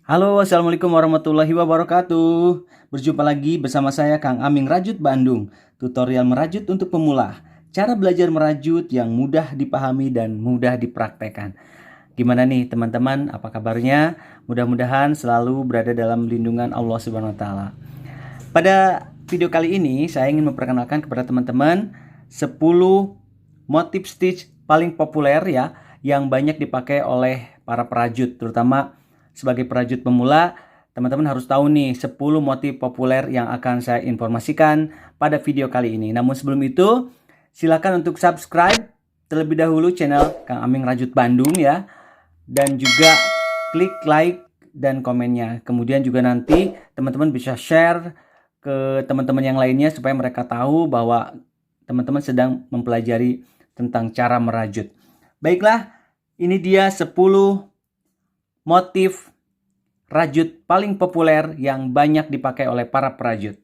Halo, Assalamualaikum warahmatullahi wabarakatuh. Berjumpa lagi bersama saya Kang Aming Rajut Bandung. Tutorial merajut untuk pemula. Cara belajar merajut yang mudah dipahami dan mudah dipraktekkan. Gimana nih teman-teman? Apa kabarnya? Mudah-mudahan selalu berada dalam lindungan Allah Subhanahu wa taala. Pada video kali ini saya ingin memperkenalkan kepada teman-teman 10 motif stitch paling populer ya yang banyak dipakai oleh para perajut, terutama sebagai perajut pemula. Teman-teman harus tahu nih 10 motif populer yang akan saya informasikan pada video kali ini. Namun sebelum itu, silakan untuk subscribe terlebih dahulu channel Kang Aming Rajut Bandung ya. Dan juga klik like dan komennya. Kemudian juga nanti teman-teman bisa share ke teman-teman yang lainnya supaya mereka tahu bahwa teman-teman sedang mempelajari tentang cara merajut. Baiklah, ini dia 10 motif rajut paling populer yang banyak dipakai oleh para perajut.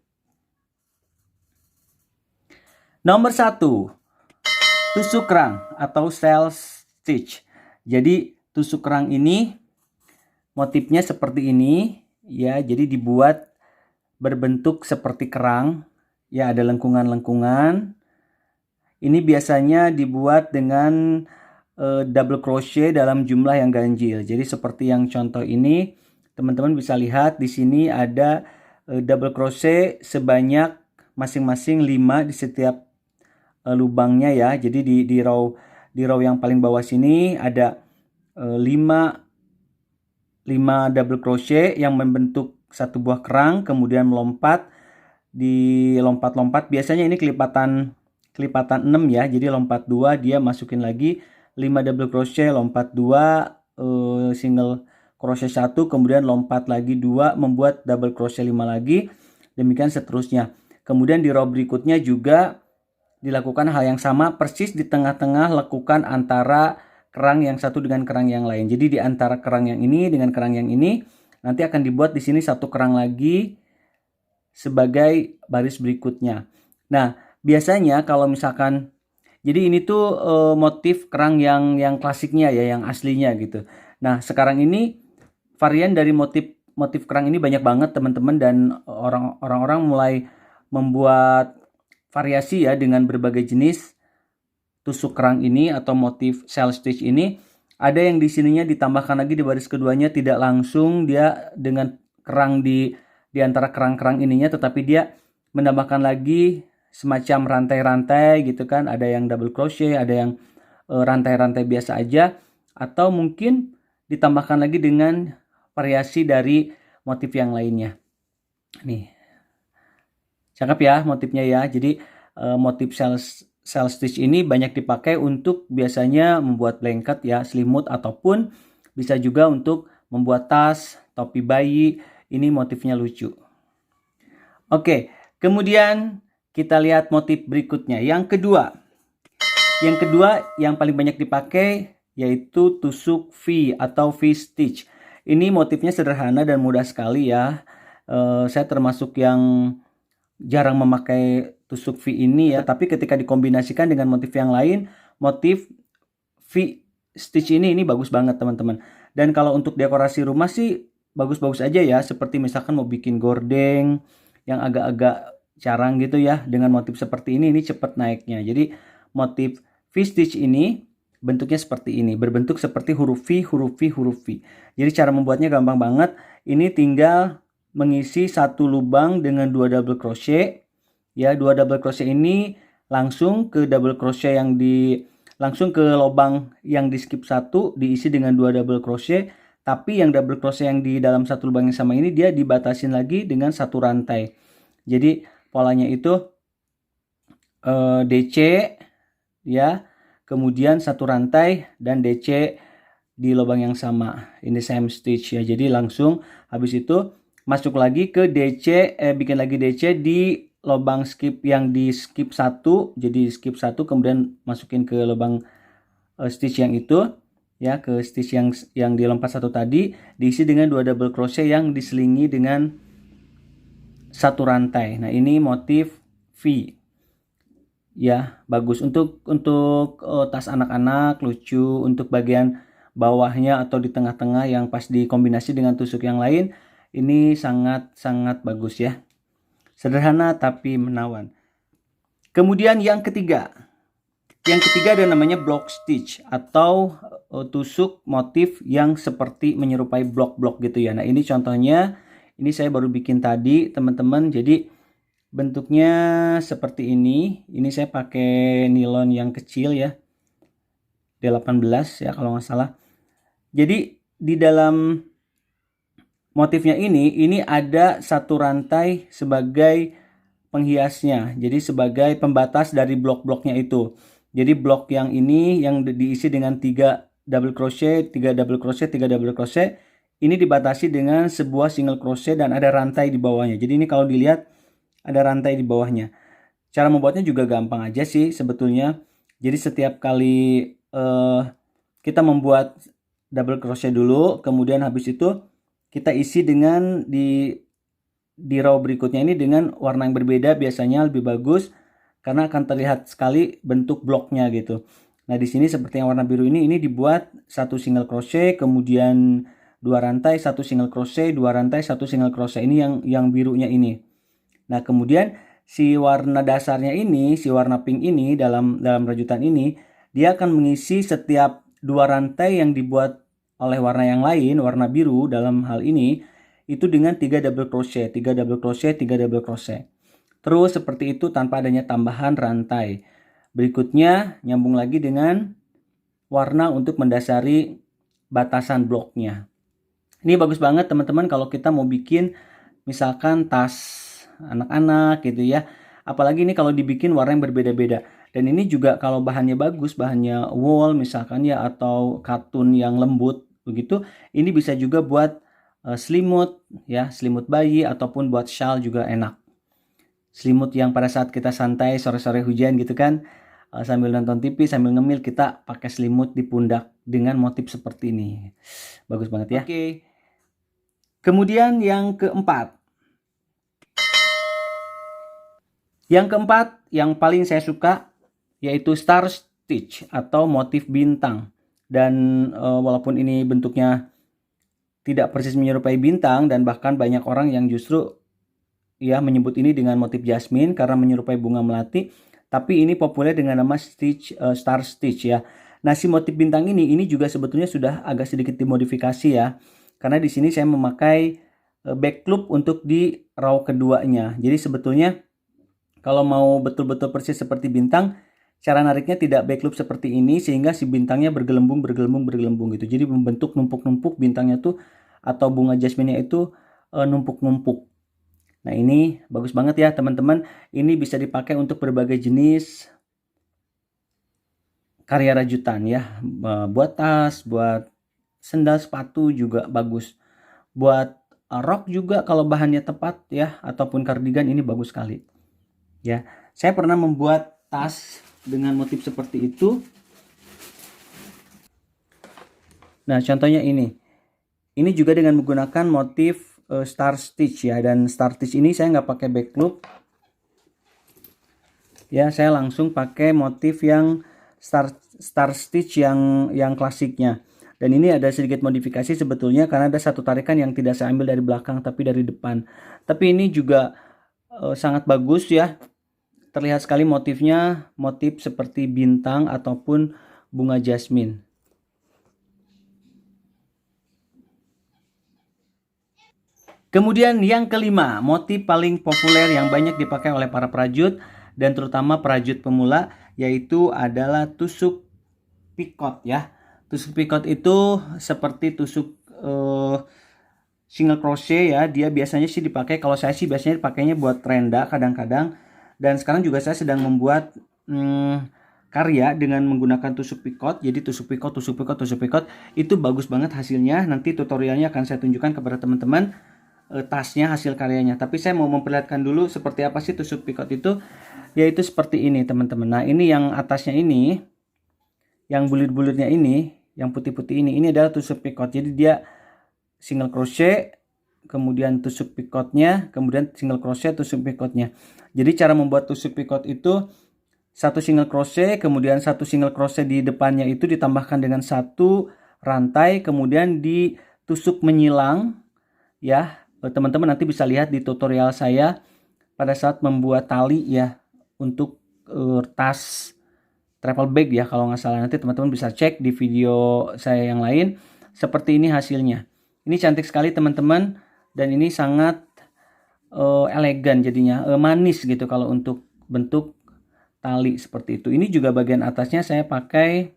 Nomor 1, tusuk kerang atau shell stitch. Jadi tusuk kerang ini motifnya seperti ini ya, jadi dibuat berbentuk seperti kerang ya, ada lengkungan-lengkungan. Ini biasanya dibuat dengan double crochet dalam jumlah yang ganjil. Jadi seperti yang contoh ini, teman-teman bisa lihat di sini ada double crochet sebanyak masing-masing 5 di setiap lubangnya ya. Jadi di row yang paling bawah sini ada 5 double crochet yang membentuk satu buah kerang, kemudian melompat di lompat-lompat. Biasanya ini kelipatan 6 ya. Jadi lompat 2, dia masukin lagi 5 double crochet, lompat 2, single crochet 1, kemudian lompat lagi 2, membuat double crochet 5 lagi. Demikian seterusnya. Kemudian di row berikutnya juga dilakukan hal yang sama, persis di tengah-tengah lekukan antara kerang yang satu dengan kerang yang lain. Jadi di antara kerang yang ini dengan kerang yang ini nanti akan dibuat di sini satu kerang lagi sebagai baris berikutnya. Nah, biasanya kalau misalkan jadi ini tuh motif kerang yang klasiknya ya, yang aslinya gitu. Nah, sekarang ini varian dari motif kerang ini banyak banget teman-teman, dan orang-orang mulai membuat variasi ya dengan berbagai jenis tusuk kerang ini atau motif shell stitch ini. Ada yang di sininya ditambahkan lagi di baris keduanya, tidak langsung dia dengan kerang di antara kerang-kerang ininya, tetapi dia menambahkan lagi semacam rantai-rantai gitu kan. Ada yang double crochet, ada yang rantai-rantai biasa aja, atau mungkin ditambahkan lagi dengan variasi dari motif yang lainnya. Nih, cakep ya motifnya ya. Jadi motif shell stitch ini banyak dipakai untuk biasanya membuat blanket ya, selimut, ataupun bisa juga untuk membuat tas, topi bayi. Ini motifnya lucu. Oke, kemudian kita lihat motif berikutnya. Yang kedua yang paling banyak dipakai yaitu tusuk V atau V stitch. Ini motifnya sederhana dan mudah sekali ya. Saya termasuk yang jarang memakai tusuk V ini ya, tapi ketika dikombinasikan dengan motif yang lain, motif V stitch ini bagus banget teman-teman. Dan kalau untuk dekorasi rumah sih bagus-bagus aja ya, seperti misalkan mau bikin gordeng yang agak-agak jarang gitu ya, dengan motif seperti ini cepat naiknya. Jadi motif V stitch ini bentuknya seperti ini, berbentuk seperti huruf V, huruf V, huruf V. Jadi cara membuatnya gampang banget. Ini tinggal mengisi satu lubang dengan 2 double crochet ya. 2 double crochet ini langsung ke double crochet langsung ke lubang yang di skip 1, diisi dengan 2 double crochet. Tapi yang double crochet yang di dalam satu lubang yang sama ini dia dibatasin lagi dengan satu rantai. Jadi polanya itu DC ya, kemudian satu rantai dan DC di lubang yang sama. Ini same stitch ya. Jadi langsung habis itu masuk lagi ke DC, bikin lagi DC di lubang skip yang di skip 1. Jadi skip 1 kemudian masukin ke lubang stitch yang itu ya, ke stitch yang di lompat 1 tadi, diisi dengan 2 double crochet yang diselingi dengan satu rantai. Nah, ini motif V ya, bagus untuk tas anak-anak, lucu. Untuk bagian bawahnya atau di tengah-tengah yang pas dikombinasi dengan tusuk yang lain, ini sangat-sangat bagus ya. Sederhana tapi menawan. Kemudian yang ketiga ada namanya block stitch atau tusuk motif yang seperti menyerupai blok-blok gitu ya. Nah ini contohnya, ini saya baru bikin tadi teman-teman. Jadi bentuknya seperti ini. Ini saya pakai nilon yang kecil ya, D18 ya kalau nggak salah. Jadi di dalam motifnya ini ada satu rantai sebagai penghiasnya. Jadi sebagai pembatas dari blok-bloknya itu. Jadi blok yang ini yang diisi dengan 3 double crochet, 3 double crochet, 3 double crochet, ini dibatasi dengan sebuah single crochet dan ada rantai di bawahnya. Jadi ini kalau dilihat ada rantai di bawahnya. Cara membuatnya juga gampang aja sih sebetulnya. Jadi setiap kali kita membuat double crochet dulu, kemudian habis itu kita isi dengan di row berikutnya ini dengan warna yang berbeda, biasanya lebih bagus karena akan terlihat sekali bentuk bloknya gitu. Nah di sini seperti yang warna biru ini dibuat satu single crochet, kemudian 2 rantai, satu single crochet, 2 rantai, satu single crochet. Ini yang birunya ini. Nah kemudian si warna dasarnya ini, si warna pink ini dalam rajutan ini, dia akan mengisi setiap 2 rantai yang dibuat oleh warna yang lain, warna biru dalam hal ini, itu dengan 3 double crochet, 3 double crochet, 3 double crochet. Terus seperti itu tanpa adanya tambahan rantai. Berikutnya nyambung lagi dengan warna untuk mendasari batasan bloknya. Ini bagus banget teman-teman kalau kita mau bikin misalkan tas anak-anak gitu ya. Apalagi ini kalau dibikin warna yang berbeda-beda. Dan ini juga kalau bahannya bagus, bahannya wool misalkan ya, atau katun yang lembut begitu, ini bisa juga buat selimut ya, selimut bayi ataupun buat shawl juga enak. Selimut yang pada saat kita santai sore-sore hujan gitu kan, sambil nonton TV, sambil ngemil, kita pakai selimut di pundak dengan motif seperti ini. Bagus banget ya. Oke. Kemudian yang keempat. Yang keempat yang paling saya suka yaitu star stitch atau motif bintang. Dan walaupun ini bentuknya tidak persis menyerupai bintang dan bahkan banyak orang yang justru ya menyebut ini dengan motif jasmine karena menyerupai bunga melati, tapi ini populer dengan nama stitch star stitch ya. Nah, si motif bintang ini juga sebetulnya sudah agak sedikit dimodifikasi ya. Karena di sini saya memakai back loop untuk di row keduanya. Jadi sebetulnya kalau mau betul-betul persis seperti bintang, cara nariknya tidak back loop seperti ini sehingga si bintangnya bergelembung gitu. Jadi membentuk numpuk-numpuk bintangnya tuh atau bunga jasmine-nya itu numpuk-numpuk. Nah ini bagus banget ya teman-teman. Ini bisa dipakai untuk berbagai jenis karya rajutan ya. Buat tas, buat sendal, sepatu juga bagus. Buat rok juga kalau bahannya tepat ya, ataupun kardigan ini bagus sekali. Ya, saya pernah membuat tas dengan motif seperti itu. Nah contohnya ini. Ini juga dengan menggunakan motif star stitch ya, dan star stitch ini saya nggak pakai back loop ya, saya langsung pakai motif yang star stitch yang klasiknya. Dan ini ada sedikit modifikasi sebetulnya karena ada satu tarikan yang tidak saya ambil dari belakang tapi dari depan. Tapi ini juga sangat bagus ya, terlihat sekali motifnya, motif seperti bintang ataupun bunga jasmine. Kemudian yang kelima, motif paling populer yang banyak dipakai oleh para prajut dan terutama prajut pemula, yaitu adalah tusuk pikot ya. Tusuk pikot itu seperti tusuk single crochet ya. Dia biasanya sih dipakai, kalau saya sih biasanya dipakainya buat renda kadang-kadang. Dan sekarang juga saya sedang membuat karya dengan menggunakan tusuk pikot. Jadi tusuk pikot itu bagus banget hasilnya. Nanti tutorialnya akan saya tunjukkan kepada teman-teman tasnya, hasil karyanya. Tapi saya mau memperlihatkan dulu seperti apa sih tusuk pikot itu, yaitu seperti ini teman-teman. Nah ini yang atasnya ini, yang bulir-bulirnya ini, yang putih-putih ini adalah tusuk pikot. Jadi dia single crochet, kemudian tusuk pikotnya, kemudian single crochet, tusuk pikotnya. Jadi cara membuat tusuk pikot itu satu single crochet, kemudian satu single crochet di depannya itu ditambahkan dengan satu rantai kemudian ditusuk menyilang ya. Teman-teman nanti bisa lihat di tutorial saya pada saat membuat tali ya untuk tas travel bag ya kalau nggak salah. Nanti teman-teman bisa cek di video saya yang lain. Seperti ini hasilnya. Ini cantik sekali teman-teman, dan ini sangat elegan jadinya, manis gitu kalau untuk bentuk tali seperti itu. Ini juga bagian atasnya saya pakai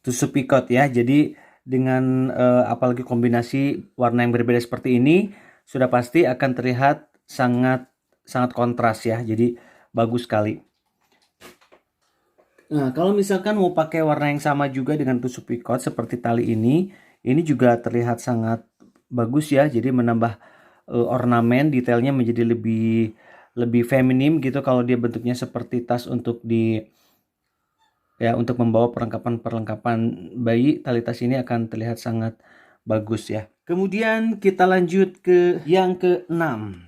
tusuk pikot ya. Jadi dengan apalagi kombinasi warna yang berbeda seperti ini, sudah pasti akan terlihat sangat sangat kontras ya. Jadi bagus sekali. Nah, kalau misalkan mau pakai warna yang sama juga dengan tusuk pikot seperti tali ini juga terlihat sangat bagus ya. Jadi menambah ornamen, detailnya menjadi lebih lebih feminim gitu kalau dia bentuknya seperti tas untuk untuk membawa perlengkapan bayi. Tali tas ini akan terlihat sangat bagus ya. Kemudian kita lanjut ke yang keenam,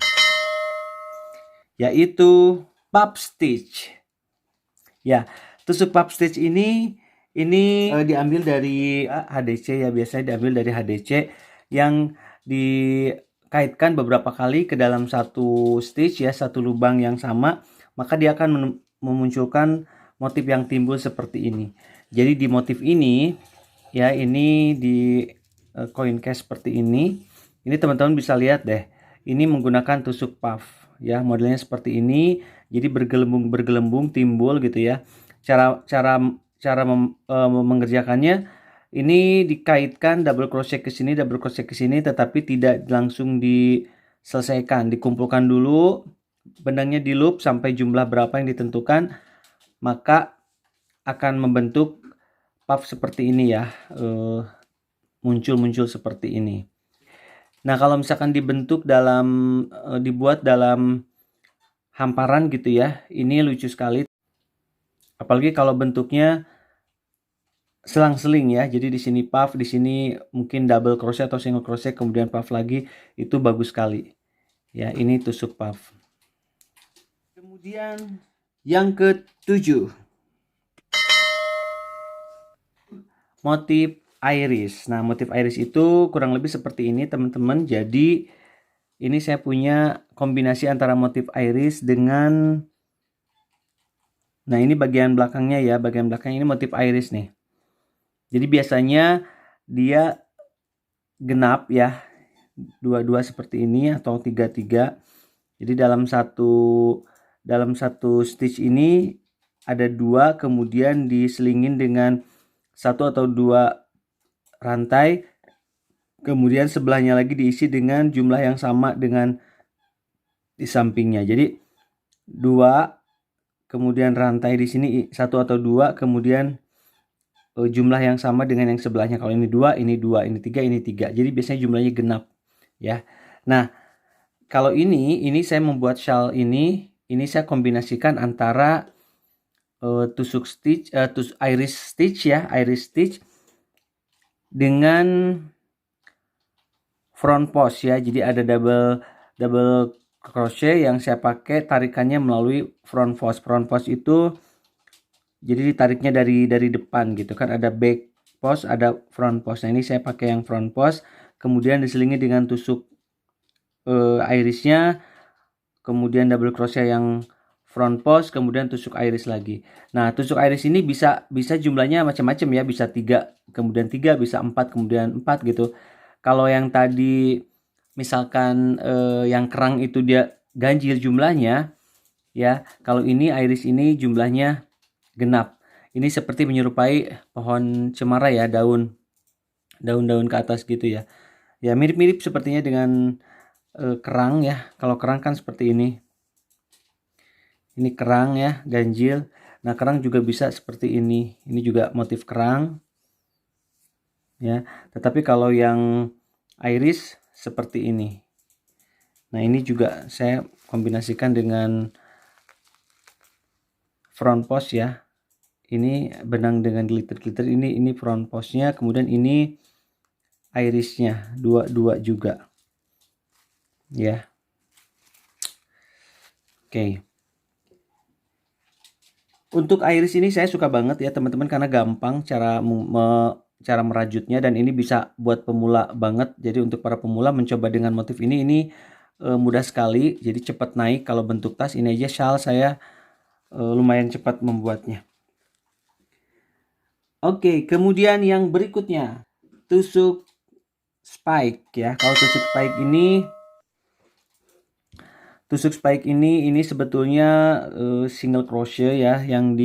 yaitu puff stitch. Ya, tusuk puff stitch ini diambil dari HDC ya, biasanya diambil dari HDC yang dikaitkan beberapa kali ke dalam satu stitch ya, satu lubang yang sama, maka dia akan memunculkan motif yang timbul seperti ini. Jadi di motif ini ya, ini di coin case seperti ini teman-teman bisa lihat deh, ini menggunakan tusuk puff ya, modelnya seperti ini. Jadi bergelembung timbul gitu ya. Cara mengerjakannya, ini dikaitkan double crochet ke sini, double crochet ke sini, tetapi tidak langsung diselesaikan. Dikumpulkan dulu, benangnya di loop sampai jumlah berapa yang ditentukan, maka akan membentuk puff seperti ini ya, muncul seperti ini. Nah, kalau misalkan dibuat dalam hamparan gitu ya, ini lucu sekali. Apalagi kalau bentuknya selang-seling ya. Jadi di sini puff, di sini mungkin double crochet atau single crochet, kemudian puff lagi, itu bagus sekali. Ya, ini tusuk puff. Kemudian yang ketujuh, motif iris. Nah, motif iris itu kurang lebih seperti ini teman-teman. Jadi ini saya punya kombinasi antara motif iris dengan, nah ini bagian belakangnya ya, bagian belakang ini motif iris nih. Jadi biasanya dia genap ya, dua-dua seperti ini atau tiga-tiga. Jadi dalam satu stitch ini ada dua, kemudian diselingin dengan satu atau dua rantai, kemudian sebelahnya lagi diisi dengan jumlah yang sama dengan di sampingnya. Jadi dua, kemudian rantai di sini satu atau dua, kemudian jumlah yang sama dengan yang sebelahnya. Kalau ini dua, ini dua, ini tiga, ini tiga. Jadi biasanya jumlahnya genap ya. Nah, kalau ini saya membuat shawl ini saya kombinasikan antara tusuk stitch, iris stitch ya, iris stitch dengan front post ya. Jadi ada double crochet yang saya pakai tarikannya melalui front post. Front post itu jadi ditariknya dari depan gitu kan, ada back post, ada front post. Nah, ini saya pakai yang front post, kemudian diselingi dengan tusuk irisnya, kemudian double crochet yang front post, kemudian tusuk iris lagi. Nah, tusuk iris ini bisa jumlahnya macam-macam ya, bisa 3, kemudian 3, bisa 4, kemudian 4 gitu. Kalau yang tadi misalkan yang kerang itu dia ganjil jumlahnya ya, kalau ini iris ini jumlahnya genap. Ini seperti menyerupai pohon cemara ya, daun-daun ke atas gitu ya. Ya mirip-mirip sepertinya dengan kerang ya. Kalau kerang kan seperti ini. Ini kerang ya, ganjil. Nah, kerang juga bisa seperti ini. Ini juga motif kerang. Ya, tetapi kalau yang iris seperti ini. Nah, ini juga saya kombinasikan dengan front post ya. Ini benang dengan glitter ini front postnya, kemudian ini irisnya dua juga ya. Oke. Untuk iris ini saya suka banget ya teman-teman, karena gampang cara merajutnya, dan ini bisa buat pemula banget. Jadi untuk para pemula mencoba dengan motif ini mudah sekali. Jadi cepat naik kalau bentuk tas. Ini aja shawl saya lumayan cepat membuatnya. Oke, kemudian yang berikutnya tusuk spike ya. Kalau tusuk spike ini sebetulnya single crochet ya, yang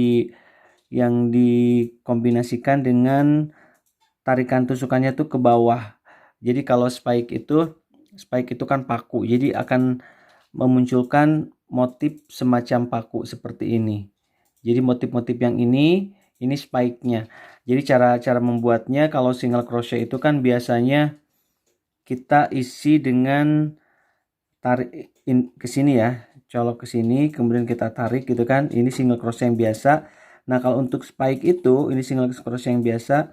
dikombinasikan dengan tarikan tusukannya tuh ke bawah. Jadi kalau spike itu kan paku, jadi akan memunculkan motif semacam paku seperti ini. Jadi motif-motif yang ini spike-nya. Jadi cara membuatnya kalau single crochet itu kan biasanya kita isi dengan tarik ke sini ya, colok ke sini, kemudian kita tarik gitu kan. Ini single crochet yang biasa. Nah, kalau untuk spike itu, ini single crochet yang biasa.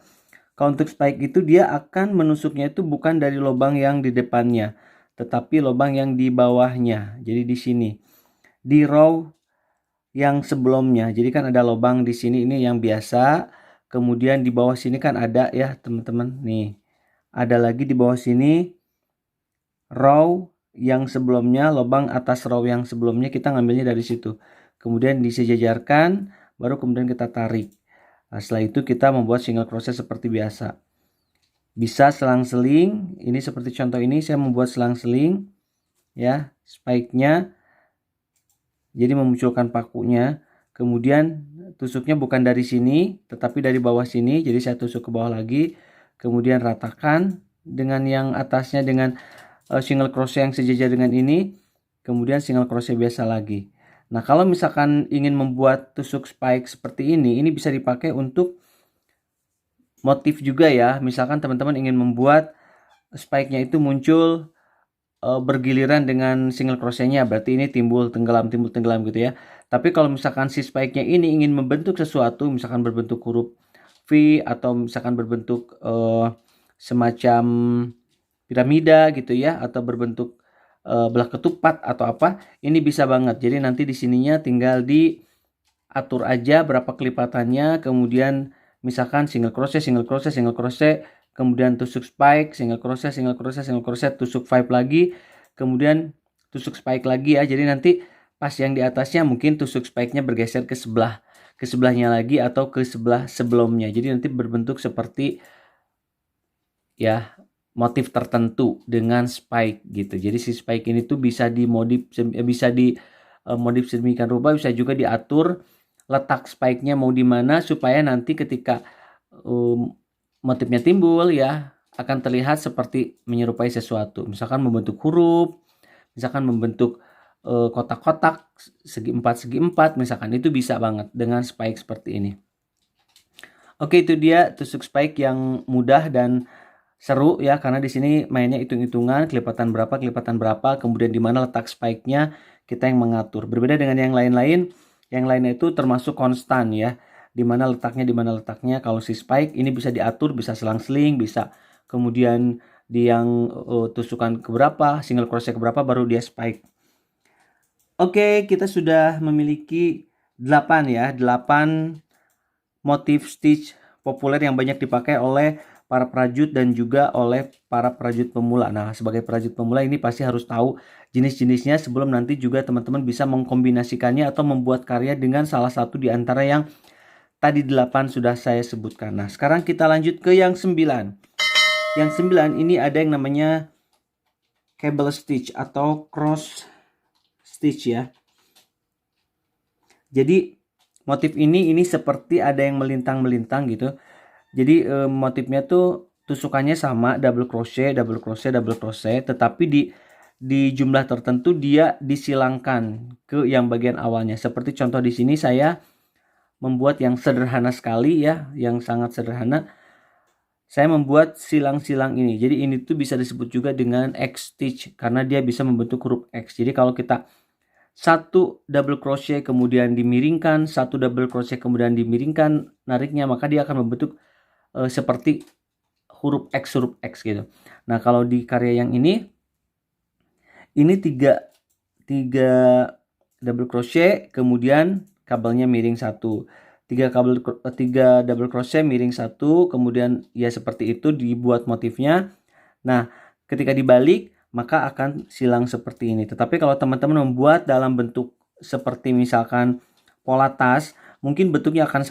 Kalau untuk spike itu dia akan menusuknya itu bukan dari lubang yang di depannya, tetapi lubang yang di bawahnya. Jadi di sini, di row yang sebelumnya. Jadi kan ada lubang di sini, ini yang biasa. Kemudian di bawah sini kan ada ya teman-teman. Nih, ada lagi di bawah sini row yang sebelumnya, lubang atas row yang sebelumnya kita ngambilnya dari situ. Kemudian disejajarkan, baru kemudian kita tarik. Nah, setelah itu kita membuat single crochet seperti biasa. Bisa selang-seling, ini seperti contoh ini saya membuat selang-seling ya, spike-nya. Jadi memunculkan pakunya. Kemudian tusuknya bukan dari sini, tetapi dari bawah sini. Jadi saya tusuk ke bawah lagi. Kemudian ratakan dengan yang atasnya dengan single crochet yang sejajar dengan ini. Kemudian single crochet biasa lagi. Nah, kalau misalkan ingin membuat tusuk spike seperti ini bisa dipakai untuk motif juga ya. Misalkan teman-teman ingin membuat spike-nya itu muncul bergiliran dengan single crochet-nya, berarti ini timbul tenggelam gitu ya. Tapi kalau misalkan si spike-nya ini ingin membentuk sesuatu, misalkan berbentuk huruf V atau misalkan berbentuk semacam piramida gitu ya, atau berbentuk belah ketupat atau apa, ini bisa banget. Jadi nanti di sininya tinggal diatur aja berapa kelipatannya, kemudian misalkan single crochet, kemudian tusuk spike, single crochet, tusuk 5 lagi, kemudian tusuk spike lagi ya. Jadi nanti pas yang di atasnya mungkin tusuk spike-nya bergeser ke sebelahnya lagi atau ke sebelah sebelumnya. Jadi nanti berbentuk seperti ya motif tertentu dengan spike gitu. Jadi si spike ini tuh bisa dimodif sedemikian rupa, bisa juga diatur letak spike-nya mau di mana supaya nanti ketika motifnya timbul ya akan terlihat seperti menyerupai sesuatu. Misalkan membentuk huruf, misalkan membentuk kotak-kotak segi empat, misalkan itu bisa banget dengan spike seperti ini. Oke, itu dia tusuk spike yang mudah dan seru ya, karena di sini mainnya hitung-hitungan kelipatan berapa, kemudian di mana letak spike-nya kita yang mengatur. Berbeda dengan yang lain-lain, yang lainnya itu termasuk konstan ya. Di mana letaknya. Kalau si spike ini bisa diatur, bisa selang-seling, bisa kemudian di yang tusukan keberapa, single crochet keberapa baru dia spike. Oke, kita sudah memiliki 8 motif stitch populer yang banyak dipakai oleh para prajut dan juga oleh para prajut pemula. Nah, sebagai prajut pemula ini pasti harus tahu jenis-jenisnya sebelum nanti juga teman-teman bisa mengkombinasikannya atau membuat karya dengan salah satu di antara yang tadi 8 sudah saya sebutkan. Nah, sekarang kita lanjut ke yang 9. Yang 9 ini ada yang namanya cable stitch atau cross stitch ya. Jadi motif ini seperti ada yang melintang-melintang gitu. Jadi motifnya tuh tusukannya sama, double crochet, tetapi di jumlah tertentu dia disilangkan ke yang bagian awalnya. Seperti contoh di sini saya membuat yang sederhana sekali ya, yang sangat sederhana. Saya membuat silang-silang ini. Jadi ini tuh bisa disebut juga dengan X stitch karena dia bisa membentuk huruf X. Jadi kalau kita satu double crochet kemudian dimiringkan, satu double crochet kemudian dimiringkan, nariknya, maka dia akan membentuk seperti huruf X gitu. Nah, kalau di karya yang ini tiga double crochet kemudian kabelnya miring satu, 3 double crochet miring 1, kemudian ya seperti itu dibuat motifnya. Nah, ketika dibalik maka akan silang seperti ini. Tetapi kalau teman-teman membuat dalam bentuk seperti misalkan pola tas, mungkin bentuknya akan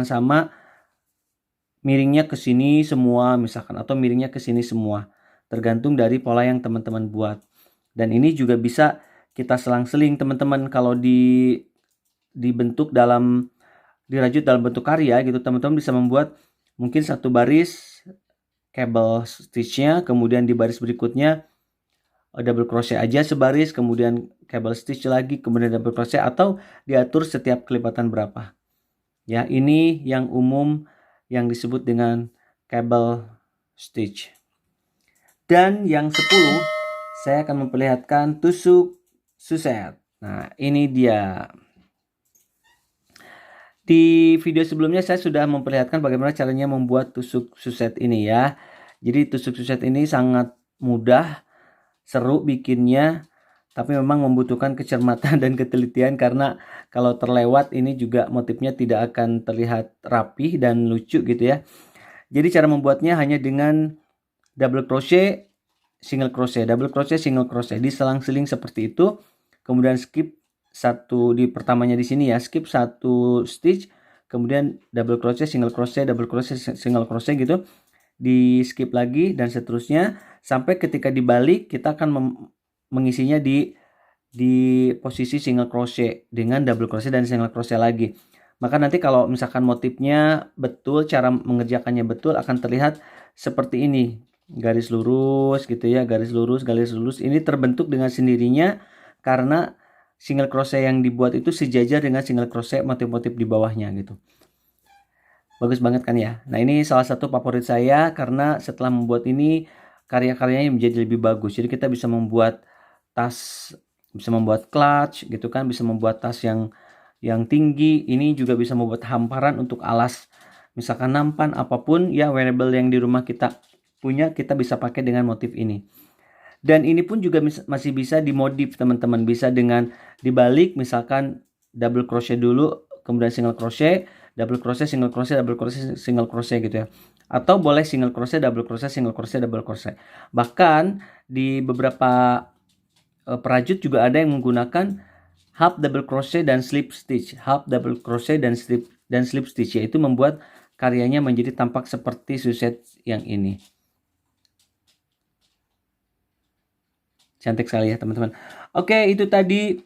sama. Miringnya ke sini semua misalkan, atau miringnya ke sini semua. Tergantung dari pola yang teman-teman buat. Dan ini juga bisa kita selang-seling teman-teman kalau dibentuk dirajut dalam bentuk karya gitu, teman-teman bisa membuat mungkin satu baris cable stitchnya, kemudian di baris berikutnya double crochet aja sebaris, kemudian cable stitch lagi, kemudian double crochet, atau diatur setiap kelipatan berapa. Ya, ini yang umum yang disebut dengan cable stitch. Dan yang 10 saya akan memperlihatkan tusuk suset. Nah, ini dia. Di video sebelumnya saya sudah memperlihatkan bagaimana caranya membuat tusuk suset ini ya. Jadi tusuk suset ini sangat mudah, seru bikinnya, tapi memang membutuhkan kecermatan dan ketelitian karena kalau terlewat ini juga motifnya tidak akan terlihat rapih dan lucu gitu ya. Jadi cara membuatnya hanya dengan double crochet, single crochet, double crochet, single crochet, diselang-seling seperti itu. Kemudian skip satu di pertamanya di sini ya, skip satu stitch, kemudian double crochet, single crochet, double crochet, single crochet gitu, di skip lagi dan seterusnya sampai ketika dibalik kita akan mengisinya di posisi single crochet dengan double crochet dan single crochet lagi. Maka nanti kalau misalkan motifnya betul, cara mengerjakannya betul, akan terlihat seperti ini, garis lurus gitu ya, garis lurus. Ini terbentuk dengan sendirinya karena single crochet yang dibuat itu sejajar dengan single crochet motif-motif di bawahnya gitu. Bagus banget kan ya. Nah, ini salah satu favorit saya karena setelah membuat ini karya-karyanya menjadi lebih bagus. Jadi kita bisa membuat tas, bisa membuat clutch gitu kan, bisa membuat tas yang tinggi. Ini juga bisa membuat hamparan untuk alas, misalkan nampan, apapun ya, wearable yang di rumah kita punya, kita bisa pakai dengan motif ini. Dan ini pun juga masih bisa dimodif teman-teman, bisa dengan dibalik, misalkan double crochet dulu, kemudian single crochet, double crochet, single crochet, double crochet, single crochet gitu ya. Atau boleh single crochet, double crochet, single crochet, double crochet. Bahkan di beberapa perajut juga ada yang menggunakan half double crochet dan slip stitch, half double crochet dan slip stitch, yaitu membuat karyanya menjadi tampak seperti suset yang ini. Cantik sekali ya teman-teman. Oke, itu tadi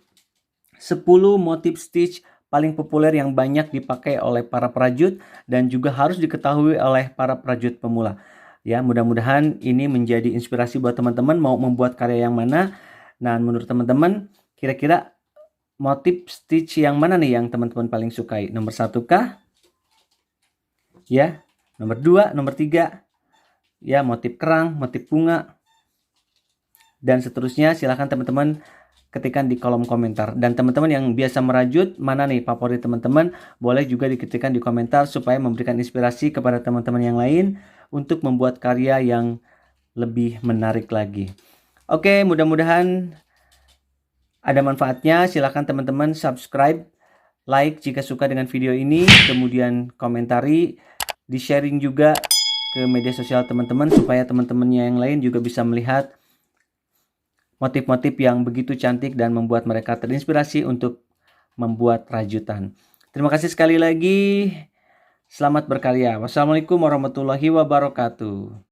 10 motif stitch paling populer yang banyak dipakai oleh para perajut dan juga harus diketahui oleh para perajut pemula. Ya, mudah-mudahan ini menjadi inspirasi buat teman-teman mau membuat karya yang mana. Nah, menurut teman-teman, kira-kira motif stitch yang mana nih yang teman-teman paling sukai? Nomor 1 kah? Ya, nomor 2, nomor 3. Ya, motif kerang, motif bunga, dan seterusnya. Silahkan teman-teman ketikkan di kolom komentar. Dan teman-teman yang biasa merajut, mana nih favorit teman-teman? Boleh juga diketikkan di komentar supaya memberikan inspirasi kepada teman-teman yang lain untuk membuat karya yang lebih menarik lagi. Oke, mudah-mudahan ada manfaatnya. Silahkan teman-teman subscribe, like jika suka dengan video ini, kemudian komentari, di-sharing juga ke media sosial teman-teman supaya teman-temannya yang lain juga bisa melihat motif-motif yang begitu cantik dan membuat mereka terinspirasi untuk membuat rajutan. Terima kasih sekali lagi. Selamat berkarya. Wassalamualaikum warahmatullahi wabarakatuh.